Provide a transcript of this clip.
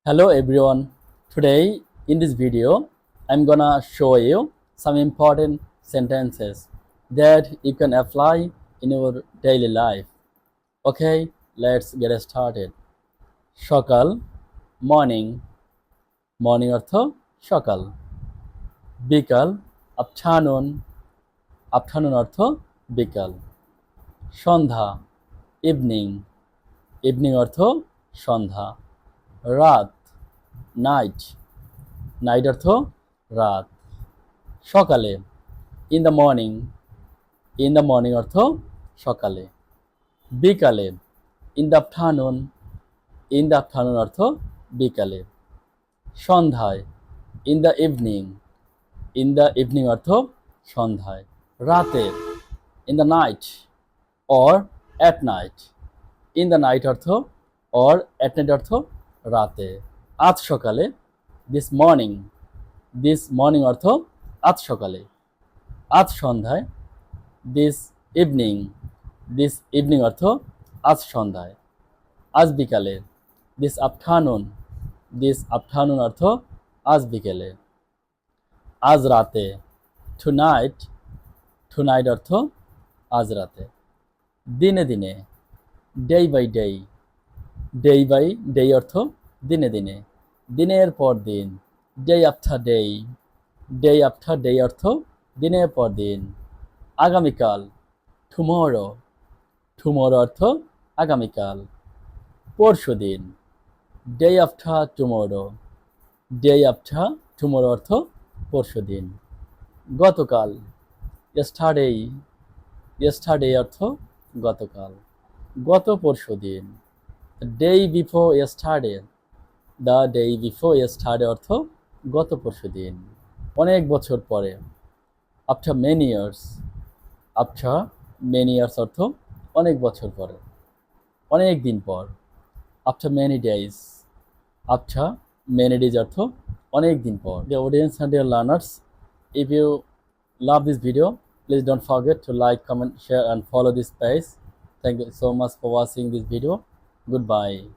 Hello everyone. Today in this video I'm gonna show you some important sentences that you can apply in your daily life. Okay, let's get started. সকাল morning morning অর্থ সকাল বিকাল afternoon afternoon অর্থ বিকাল সন্ধ্যা evening evening অর্থ সন্ধ্যা রাত night night অর্থ রাত সকালে in the morning in the morning অর্থ সকালে বিকালে in the afternoon in the afternoon অর্থ বিকালে সন্ধ্যায় in the evening in the evening অর্থ সন্ধ্যায় রাতে in the night or at night in the night অর্থ অর অ্যাট নাইট অর্থ রাতে আজ সকালে দিস মর্নিং অর্থ আজ সকালে আজ সন্ধ্যায় দিস ইভিনিং অর্থ আজ সন্ধ্যায় আজ বিকালে দিস আফটারনুন অর্থ আজ বিকেলে আজ রাতে টুনাইট অর্থ আজ রাতে দিনে দিনে ডে বাই ডে অর্থ দিনে দিনে দিনের পর দিন ডে আফটার ডে অর্থ দিনের পর দিন আগামীকাল টুমরো অর্থ আগামীকাল পরশু দিন ডে আফটার টুমরো অর্থ পরশু দিন গতকাল ইয়েস্টারডে অর্থ গতকাল গত পরশু দিন ডে বিফোর ইয়েস্টারডে অর্থ গত পরশু দিন অনেক বছর পরে আফটার মেনি ইয়ার্স অর্থ অনেক বছর পরে অনেক দিন পর আফটার মেনি ডেজ অর্থ অনেক দিন পর the audience and dear learners, if you love this video, please don't forget to like, comment, share and follow this page. Thank you so much for watching this video. Goodbye.